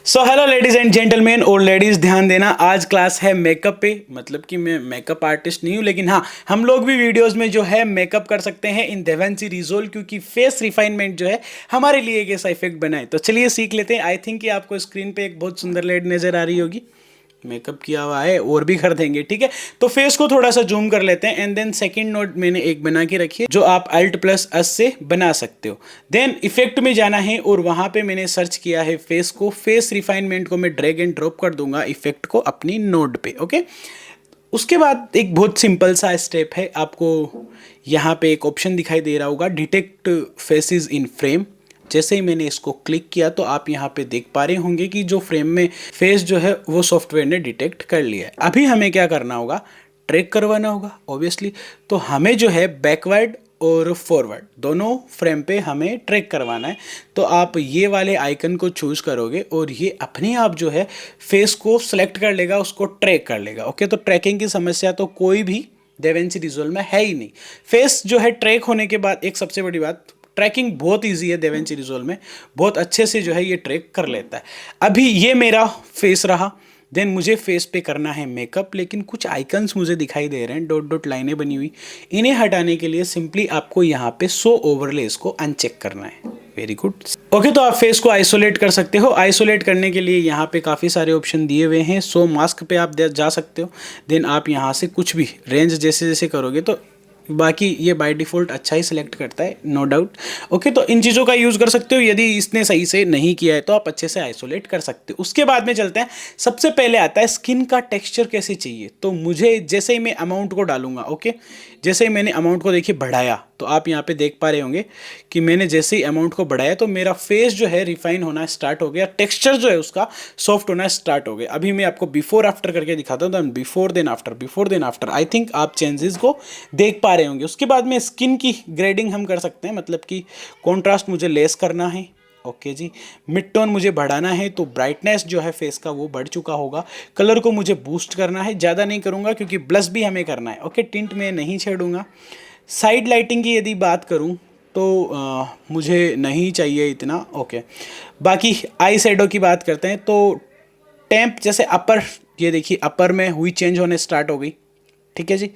So hello ladies and gentleman और ladies, ध्यान देना, आज क्लास है मेकअप पे। मतलब कि मैं मेकअप आर्टिस्ट नहीं हूँ, लेकिन हाँ, हम लोग भी वीडियोस में जो है मेकअप कर सकते हैं इन देवेंसी रिजोल, क्योंकि फेस रिफाइनमेंट जो है हमारे लिए एक ऐसा इफेक्ट बनाए। तो चलिए सीख लेते हैं। आई थिंक कि आपको स्क्रीन पे एक बहुत सुंदर लेडी नजर आ रही होगी, मेकअप किया हुआ है, और भी कर देंगे, ठीक है। तो फेस को थोड़ा सा जूम कर लेते हैं एंड देन सेकंड नोट मैंने एक बना के रखी है जो आप Alt+S से बना सकते हो। देन इफेक्ट में जाना है और वहां पे मैंने सर्च किया है फेस को। फेस रिफाइनमेंट को मैं ड्रैग एंड ड्रॉप कर दूंगा इफेक्ट को अपनी नोड पे, ओके। उसके बाद एक बहुत सिंपल सा स्टेप है, आपको यहाँ पे एक ऑप्शन दिखाई दे रहा होगा, डिटेक्ट फेसेस इन फ्रेम। जैसे ही मैंने इसको क्लिक किया तो आप यहाँ पे देख पा रहे होंगे कि जो फ्रेम में फेस जो है वो सॉफ्टवेयर ने डिटेक्ट कर लिया है। अभी हमें क्या करना होगा, ट्रैक करवाना होगा ऑब्वियसली। तो हमें जो है बैकवर्ड और फॉरवर्ड दोनों फ्रेम पे हमें ट्रैक करवाना है। तो आप ये वाले आइकन को चूज करोगे और ये अपने आप जो है फेस को सिलेक्ट कर लेगा, उसको ट्रैक कर लेगा, ओके। तो ट्रैकिंग की समस्या तो कोई भी डेविंची रिजोल्व में है ही नहीं। फेस जो है ट्रैक होने के बाद एक सबसे बड़ी बात, ट्रैकिंग बहुत इजी है डेविंची रिजोल्व में, बहुत अच्छे से जो है ये ट्रैक कर लेता है। अभी ये मेरा फेस रहा, देन मुझे फेस पे करना है मेकअप, लेकिन कुछ आइकन्स मुझे दिखाई दे रहे हैं, डॉट डॉट लाइनें बनी हुई। इन्हें हटाने के लिए सिंपली आपको यहाँ पे शो ओवरलेस को अनचेक करना है। Very good, okay. तो आप फेस को आइसोलेट कर सकते हो। आइसोलेट करने के लिए यहाँ पे काफ़ी सारे ऑप्शन दिए हुए हैं। शो मास्क पे आप जा सकते हो। देन आप यहाँ से कुछ भी रेंज जैसे जैसे करोगे तो बाकी ये बाय डिफ़ॉल्ट अच्छा ही सिलेक्ट करता है, नो डाउट, ओके। तो इन चीज़ों का यूज़ कर सकते हो। यदि इसने सही से नहीं किया है तो आप अच्छे से आइसोलेट कर सकते हो। उसके बाद में चलते हैं, सबसे पहले आता है स्किन का टेक्सचर कैसे चाहिए। तो मुझे जैसे ही मैं अमाउंट को डालूंगा, ओके, जैसे ही मैंने अमाउंट को देखिए बढ़ाया, तो आप यहाँ पे देख पा रहे होंगे कि मैंने जैसे ही अमाउंट को बढ़ाया तो मेरा फेस जो है रिफाइन होना स्टार्ट हो गया, टेक्सचर जो है उसका सॉफ्ट होना स्टार्ट हो गया। अभी मैं आपको बिफोर आफ्टर करके दिखाता हूँ, before then after, before then after. I think आप चेंजेस को देख पा रहे होंगे। उसके बाद में स्किन की ग्रेडिंग हम कर सकते हैं, मतलब कि कॉन्ट्रास्ट मुझे लेस करना है, ओके जी। मिड टोन मुझे बढ़ाना है तो ब्राइटनेस जो है फेस का वो बढ़ चुका होगा। कलर को मुझे बूस्ट करना है, ज़्यादा नहीं करूँगा क्योंकि ब्लश भी हमें करना है, ओके। टिंट में नहीं छेड़ूंगा। साइड लाइटिंग की यदि बात करूं तो मुझे नहीं चाहिए इतना, ओके। बाकी आई शेडो की बात करते हैं तो टेम्प जैसे अपर, ये देखिए अपर में हुई चेंज होने स्टार्ट हो गई, ठीक है जी।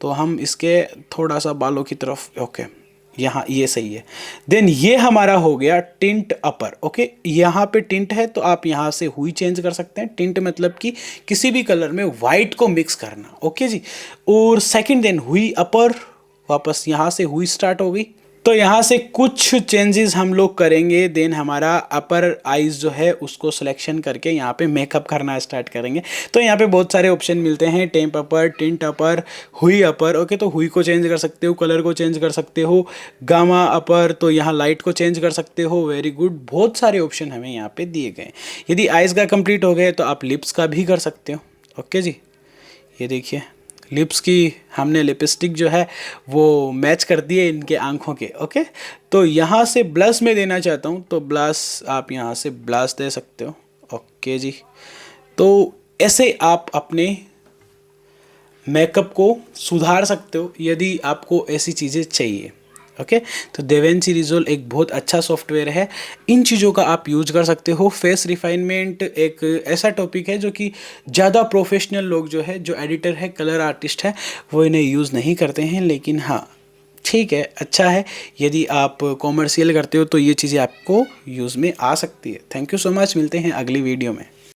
तो हम इसके थोड़ा सा बालों की तरफ, ओके, यहाँ ये सही है। देन ये हमारा हो गया टिंट अपर, ओके। यहाँ पे टिंट है तो आप यहाँ से हुई चेंज कर सकते हैं। टिंट मतलब कि किसी भी कलर में वाइट को मिक्स करना, ओके जी। और सेकंड देन हुई अपर, वापस यहाँ से हुई स्टार्ट हो गई, तो यहाँ से कुछ चेंजेस हम लोग करेंगे। देन हमारा अपर आईज जो है उसको सिलेक्शन करके यहाँ पे मेकअप करना स्टार्ट करेंगे। तो यहाँ पे बहुत सारे ऑप्शन मिलते हैं, टेम्प अपर, टिंट अपर, हुई अपर, ओके। तो हुई को चेंज कर सकते हो, कलर को चेंज कर सकते हो, गामा अपर, तो यहाँ लाइट को चेंज कर सकते हो। वेरी गुड, बहुत सारे ऑप्शन हमें यहाँ पे दिए गए। यदि आइज़ का कंप्लीट हो गए तो आप लिप्स का भी कर सकते हो, ओके जी। ये देखिए लिप्स की हमने लिपस्टिक जो है वो मैच कर दी है इनके आंखों के, ओके। तो यहाँ से ब्लश में देना चाहता हूँ तो ब्लश आप यहाँ से ब्लश दे सकते हो, ओके जी। तो ऐसे आप अपने मेकअप को सुधार सकते हो यदि आपको ऐसी चीज़ें चाहिए, ओके। तो डेविंची रिजोल्व एक बहुत अच्छा सॉफ्टवेयर है, इन चीज़ों का आप यूज कर सकते हो। फेस रिफाइनमेंट एक ऐसा टॉपिक है जो कि ज़्यादा प्रोफेशनल लोग जो है, जो एडिटर है, कलर आर्टिस्ट है, वो इन्हें यूज़ नहीं करते हैं। लेकिन हाँ, ठीक है, अच्छा है। यदि आप कॉमर्शियल करते हो तो ये चीज़ें आपको यूज़ में आ सकती है। थैंक यू सो मच, मिलते हैं अगली वीडियो में।